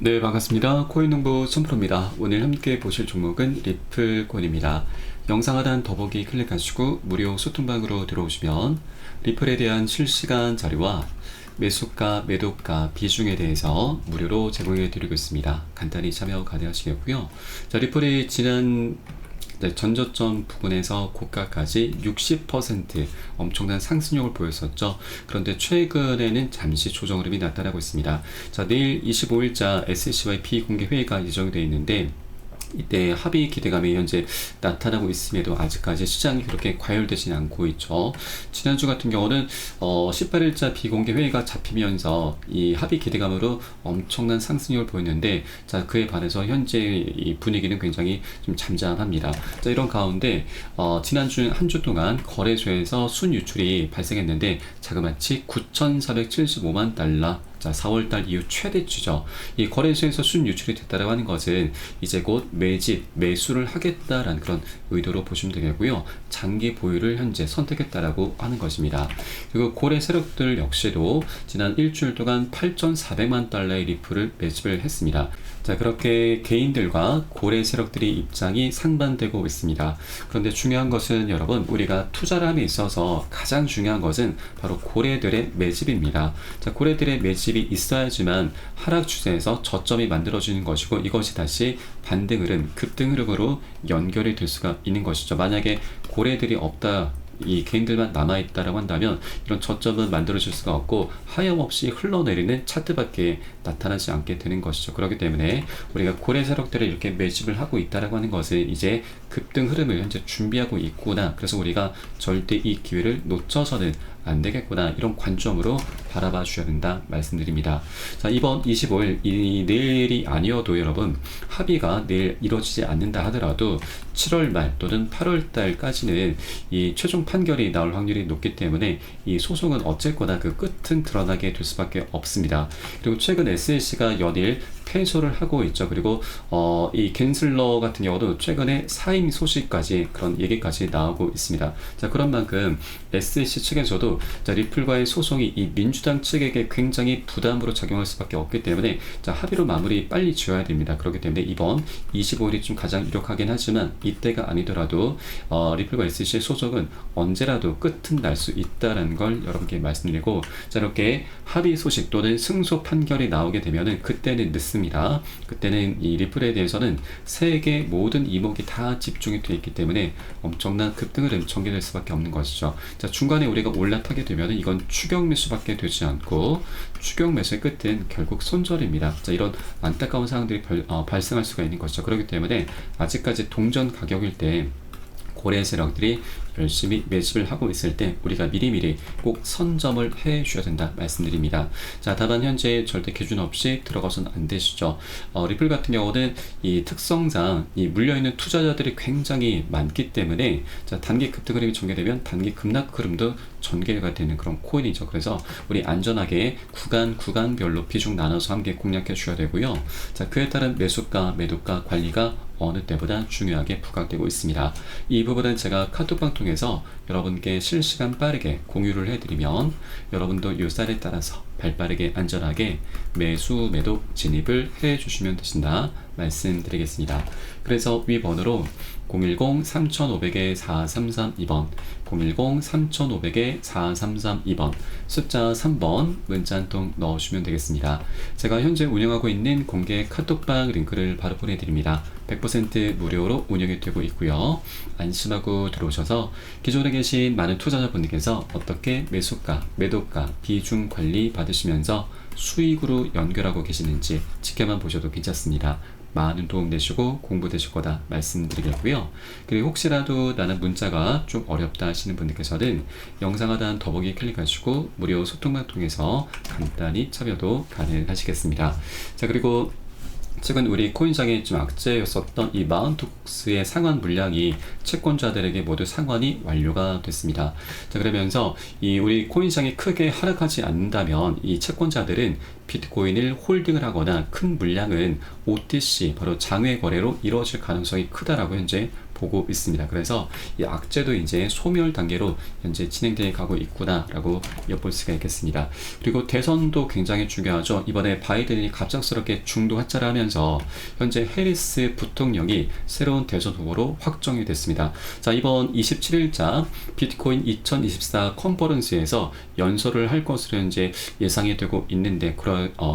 네, 반갑습니다. 코인농부 손프로입니다. 오늘 함께 보실 종목은 리플코인입니다. 영상 하단 더보기 클릭하시고 무료 소통방으로 들어오시면 리플에 대한 실시간 자료와 매수가, 매도가, 비중에 대해서 무료로 제공해 드리고 있습니다. 간단히 참여 가능하시겠고요. 자, 리플이 지난 전저점 부근에서 고가까지 60% 엄청난 상승력을 보였었죠. 그런데 최근에는 잠시 조정 흐름이 나타나고 있습니다. 자, 내일 25일자 SEC와의 비공개 회의가 예정이 되어 있는데 이때 합의 기대감이 현재 나타나고 있음에도 아직까지 시장이 그렇게 과열되진 않고 있죠. 지난주 같은 경우는 18일자 비공개 회의가 잡히면서 이 합의 기대감으로 엄청난 상승력을 보였는데, 자, 그에 반해서 현재 이 분위기는 굉장히 좀 잠잠합니다. 자, 이런 가운데 지난주 한 주 동안 거래소에서 순유출이 발생했는데 자그마치 9,475만 달러, 자, 4월달 이후 최대치죠. 이 거래소에서 순유출이 됐다고 하는 것은 이제 곧 매집, 매수를 하겠다라는 그런 의도로 보시면 되겠고요. 장기 보유를 현재 선택했다라고 하는 것입니다. 그리고 고래 세력들 역시도 지난 일주일 동안 8,400만 달러의 리플을 매집을 했습니다. 자, 그렇게 개인들과 고래 세력들의 입장이 상반되고 있습니다. 그런데 중요한 것은 여러분, 우리가 투자를 함에 있어서 가장 중요한 것은 바로 고래들의 매집입니다. 자, 고래들의 매집이 있어야지만 하락 추세에서 저점이 만들어지는 것이고, 이것이 다시 반등 흐름, 급등 흐름으로 연결이 될 수가 있는 것이죠. 만약에 고래들이 없다, 이 개인들만 남아있다라고 한다면 이런 저점은 만들어질 수가 없고 하염없이 흘러내리는 차트밖에 나타나지 않게 되는 것이죠. 그렇기 때문에 우리가 고래 세력들을 이렇게 매집을 하고 있다라고 하는 것은 이제 급등 흐름을 현재 준비하고 있구나, 그래서 우리가 절대 이 기회를 놓쳐서는 안 되겠구나, 이런 관점으로 바라봐 주셔야 된다 말씀드립니다. 자, 이번 25일 내일이 아니어도 여러분, 합의가 내일 이루어지지 않는다 하더라도 7월 말 또는 8월 달까지는 이 최종 판결이 나올 확률이 높기 때문에 이 소송은 어쨌거나 그 끝은 드러나게 될 수밖에 없습니다. 그리고 최근 SEC가 연일 패소를 하고 있죠. 그리고 이 겐슬러 같은 경우도 최근에 사임 소식까지, 그런 얘기까지 나오고 있습니다. 자, 그런 만큼 SEC 측에서도 자, 리플과의 소송이 이 민주당 측에게 굉장히 부담으로 작용할 수밖에 없기 때문에 자, 합의로 마무리 빨리 지어야 됩니다. 그렇기 때문에 이번 25일이 좀 가장 유력하긴 하지만 이때가 아니더라도 리플과 SEC의 소송은 언제라도 끝은 날 수 있다는 걸 여러분께 말씀드리고, 자, 이렇게 합의 소식 또는 승소 판결이 나오게 되면은 그때는 늦습니다. 그때는 이 리플에 대해서는 세계 모든 이목이 다 집중이 되어 있기 때문에 엄청난 급등 흐름 전개될 수밖에 없는 것이죠. 자, 중간에 우리가 올라타게 되면은 이건 추격 매수밖에 되지 않고 추격 매수의 끝은 결국 손절입니다. 자, 이런 안타까운 상황들이 발생할 수가 있는 것이죠. 그렇기 때문에 아직까지 동전 가격일 때 고래 세력들이 열심히 매집을 하고 있을 때 우리가 미리미리 꼭 선점을 해 주셔야 된다 말씀드립니다. 자, 다만 현재 절대 기준 없이 들어가서는 안 되시죠. 리플 같은 경우는 이 특성상 이 물려있는 투자자들이 굉장히 많기 때문에 자, 단기 급등 흐름이 전개되면 단기 급락 흐름도 전개가 되는 그런 코인이죠. 그래서 우리 안전하게 구간별로 비중 나눠서 함께 공략해 주셔야 되고요. 자, 그에 따른 매수가, 매도가 관리가 어느 때보다 중요하게 부각되고 있습니다. 이 부분은 제가 카톡방 통해서 여러분께 실시간 빠르게 공유를 해드리면 여러분도 이 쌀에 따라서 발빠르게 안전하게 매수, 매도 진입을 해주시면 되신다 말씀드리겠습니다. 그래서 위 번호로 010-3500-4332번 010-3500-4332번 숫자 3번 문자 한 통 넣으시면 되겠습니다. 제가 현재 운영하고 있는 공개 카톡방 링크를 바로 보내드립니다. 100% 무료로 운영이 되고 있고요. 안심하고 들어오셔서 기존에 계신 많은 투자자분들께서 어떻게 매수가, 매도가, 비중 관리 받으시면서 수익으로 연결하고 계시는지 지켜만 보셔도 괜찮습니다. 많은 도움 되시고 공부 되실 거다 말씀드리겠고요. 그리고 혹시라도 나는 문자가 좀 어렵다 하시는 분들께서는 영상 하단 더보기 클릭하시고 무료 소통방 통해서 간단히 참여도 가능하시겠습니다. 자, 그리고 최근 우리 코인장에 좀 악재였었던 이 마운트국스의 상환 물량이 채권자들에게 모두 상환이 완료가 됐습니다. 자, 그러면서 이 우리 코인장이 크게 하락하지 않는다면 이 채권자들은 비트코인을 홀딩을 하거나 큰 물량은 OTC 바로 장외 거래로 이루어질 가능성이 크다라고 현재 보고 있습니다. 그래서 이 악재도 이제 소멸 단계로 현재 진행되어 가고 있구나라고 엿볼 수가 있겠습니다. 그리고 대선도 굉장히 중요하죠. 이번에 바이든이 갑작스럽게 중도 하차를 하면서 현재 해리스 부통령이 새로운 대선 후보로 확정이 됐습니다. 자, 이번 27일자 비트코인 2024 컨퍼런스에서 연설을 할 것으로 현재 예상이 되고 있는데,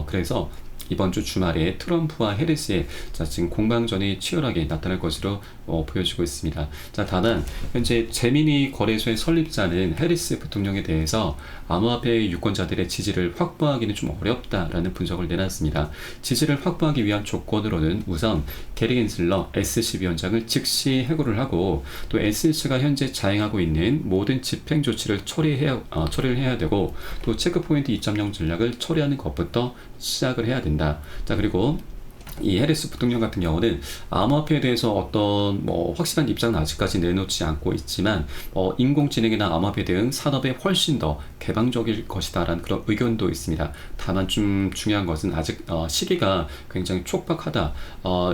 그래서 이번 주 주말에 트럼프와 해리스의 지금 공방전이 치열하게 나타날 것으로 보여지고 있습니다. 자, 다만 현재 제미니 거래소의 설립자는 해리스 부통령에 대해서 암호화폐 유권자들의 지지를 확보하기는 좀 어렵다라는 분석을 내놨습니다. 지지를 확보하기 위한 조건으로는 우선 게리 겐슬러 SEC 위원장을 즉시 해고를 하고, 또 SEC가 현재 자행하고 있는 모든 집행 조치를 처리를 해야 되고, 또 체크포인트 2.0 전략을 처리하는 것부터 시작을 해야 된다. 자, 그리고 이 해리스 부통령 같은 경우는 암호화폐에 대해서 어떤 확실한 입장은 아직까지 내놓지 않고 있지만, 인공지능이나 암호화폐 등 산업에 훨씬 더 개방적일 것이다라는 그런 의견도 있습니다. 다만 좀 중요한 것은 아직 시기가 굉장히 촉박하다,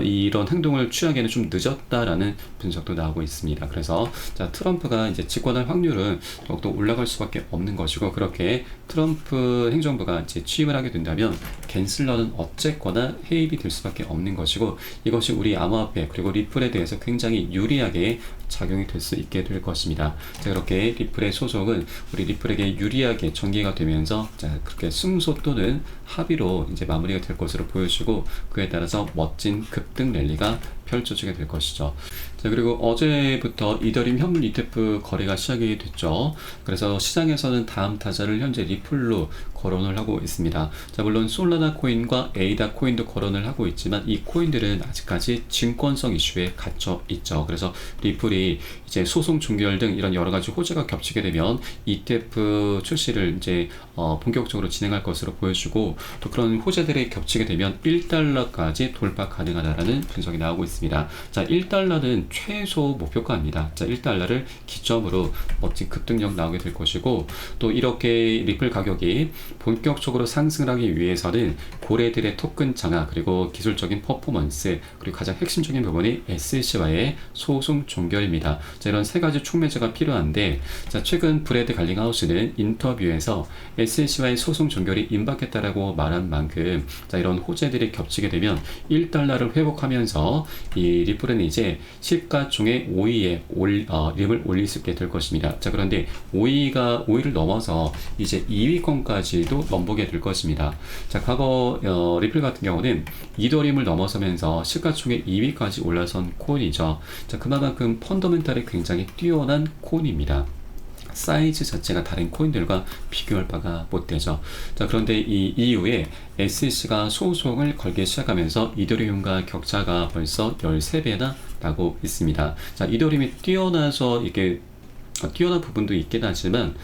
이런 행동을 취하기에는 좀 늦었다라는 분석도 나오고 있습니다. 그래서 자, 트럼프가 이제 집권할 확률은 더욱더 올라갈 수밖에 없는 것이고, 그렇게 트럼프 행정부가 이제 취임을 하게 된다면 겐슬러는 어쨌거나 해입이 될 수밖에 없는 것이고, 이것이 우리 암호화폐 그리고 리플에 대해서 굉장히 유리하게 작용이 될 수 있게 될 것입니다. 자, 그렇게 리플의 소속은 우리 리플에게 유리하게 전개가 되면서, 자, 그렇게 승소 또는 합의로 이제 마무리가 될 것으로 보여지고, 그에 따라서 멋진 급등 랠리가 펼쳐지게 될 것이죠. 자, 그리고 어제부터 이더리움 현물 ETF 거래가 시작이 됐죠. 그래서 시장에서는 다음 타자를 현재 리플로 거론을 하고 있습니다. 자, 물론 솔라나 코인과 에이다 코인도 거론을 하고 있지만, 이 코인들은 아직까지 증권성 이슈에 갇혀 있죠. 그래서 리플이 이제 소송 종결 등 이런 여러 가지 호재가 겹치게 되면 ETF 출시를 이제 본격적으로 진행할 것으로 보여지고, 또 그런 호재들이 겹치게 되면 1달러까지 돌파 가능하다라는 분석이 나오고 있습니다. 자, 1달러는 최소 목표가입니다. 자, 1달러를 기점으로 멋진 급등력 나오게 될 것이고, 또 이렇게 리플 가격이 본격적으로 상승을 하기 위해서는 고래들의 토큰 장악, 그리고 기술적인 퍼포먼스, 그리고 가장 핵심적인 부분이 SEC와의 소송 종결입니다. 자, 이런 세 가지 촉매제가 필요한데, 자, 최근 브래드 갈링하우스는 인터뷰에서 SEC와의 소송 종결이 임박했다라고 말한 만큼, 자, 이런 호재들이 겹치게 되면 1달러를 회복하면서 이 리플은 이제 시가총액 5위에 림을 올릴 수 있게 될 것입니다. 자, 그런데 5위를 넘어서 이제 2위권까지도 넘보게 될 것입니다. 자, 과거 리플 같은 경우는 이더리움을 넘어서면서 시가총액 2위까지 올라선 코인이죠. 자, 그만큼 펀더멘탈이 굉장히 뛰어난 코인입니다. 사이즈 자체가 다른 코인들과 비교할 바가 못 되죠. 자, 그런데 이 이후에 SEC가 소송을 걸기 시작하면서 이더리움과 격차가 벌써 13배나 나고 있습니다. 자, 이더리움이 뛰어나서 이게 뛰어난 부분도 있긴 하지만,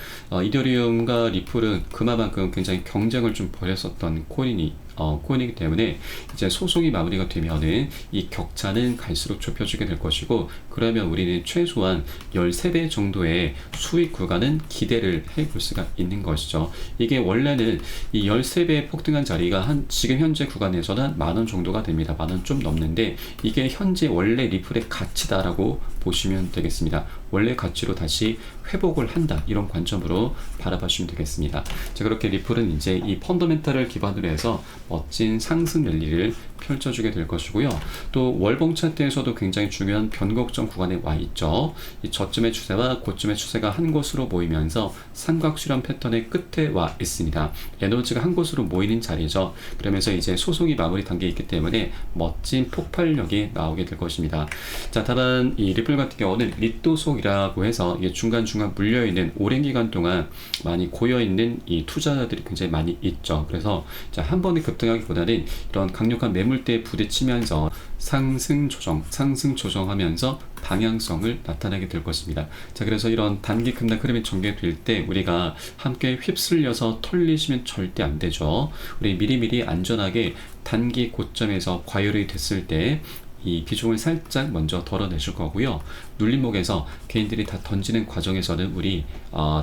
이더리움과 리플은 그만큼 굉장히 경쟁을 좀 벌였었던 코인이기 때문에 이제 소송이 마무리가 되면은 이 격차는 갈수록 좁혀지게 될 것이고, 그러면 우리는 최소한 13배 정도의 수익 구간은 기대를 해볼 수가 있는 것이죠. 이게 원래는 이 13배 폭등한 자리가 지금 현재 구간에서는 한 만원 정도가 됩니다. 만원 좀 넘는데, 이게 현재 원래 리플의 가치다라고 보시면 되겠습니다. 원래 가치로 다시 회복을 한다, 이런 관점으로 바라봐주시면 되겠습니다. 자, 그렇게 리플은 이제 이 펀더멘탈을 기반으로 해서 멋진 상승 랠리를 펼쳐주게 될 것이고요. 또 월봉 차트에서도 굉장히 중요한 변곡점 구간에 와 있죠. 이 저점의 추세와 고점의 추세가 한 곳으로 모이면서 삼각수렴 패턴의 끝에 와 있습니다. 에너지가 한 곳으로 모이는 자리죠. 그러면서 이제 소송이 마무리 단계에 있기 때문에 멋진 폭발력이 나오게 될 것입니다. 자, 다만 이 리플 같은 경우는 리또속이라고 해서 이게 중간중간 물려있는 오랜 기간 동안 많이 고여있는 이 투자자들이 굉장히 많이 있죠. 그래서 자, 한 번에 급등하기보다는 이런 강력한 매물대에 부딪히면서 상승 조정하면서 방향성을 나타내게 될 것입니다. 자, 그래서 이런 단기 급락 흐름이 전개될 때 우리가 함께 휩쓸려서 털리시면 절대 안 되죠. 우리 미리미리 안전하게 단기 고점에서 과열이 됐을 때 이 비중을 살짝 먼저 덜어내줄 거고요. 눌림목에서 개인들이 다 던지는 과정에서는 우리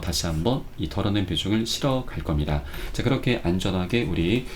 다시 한번 이 덜어낸 비중을 실어 갈 겁니다. 자, 그렇게 안전하게 우리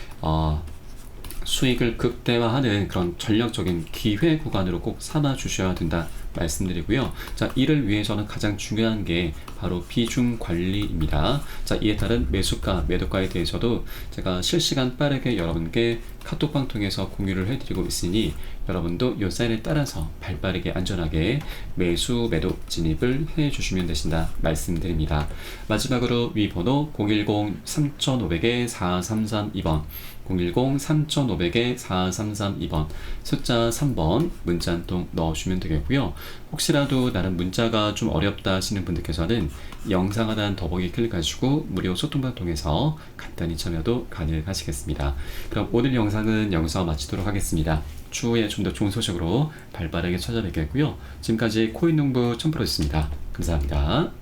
수익을 극대화하는 그런 전략적인 기회 구간으로 꼭 삼아 주셔야 된다, 말씀드리고요. 자, 이를 위해서는 가장 중요한 게 바로 비중 관리입니다. 자, 이에 따른 매수가, 매도가에 대해서도 제가 실시간 빠르게 여러분께 카톡방 통해서 공유를 해드리고 있으니 여러분도 이 사인에 따라서 발빠르게 안전하게 매수, 매도 진입을 해주시면 되신다 말씀드립니다. 마지막으로 위 번호 010-3500-4332번 010-3500-4332번 숫자 3번 문자 한 통 넣어주시면 되겠고요. 혹시라도 나는 문자가 좀 어렵다 하시는 분들께서는 영상 하단 더보기 클릭하시고 무료 소통방 통해서 간단히 참여도 가능하시겠습니다. 그럼 오늘 영상은 여기서 마치도록 하겠습니다. 추후에 좀 더 좋은 소식으로 발빠르게 찾아뵙겠고요. 지금까지 코인농부 첨프로였습니다. 감사합니다.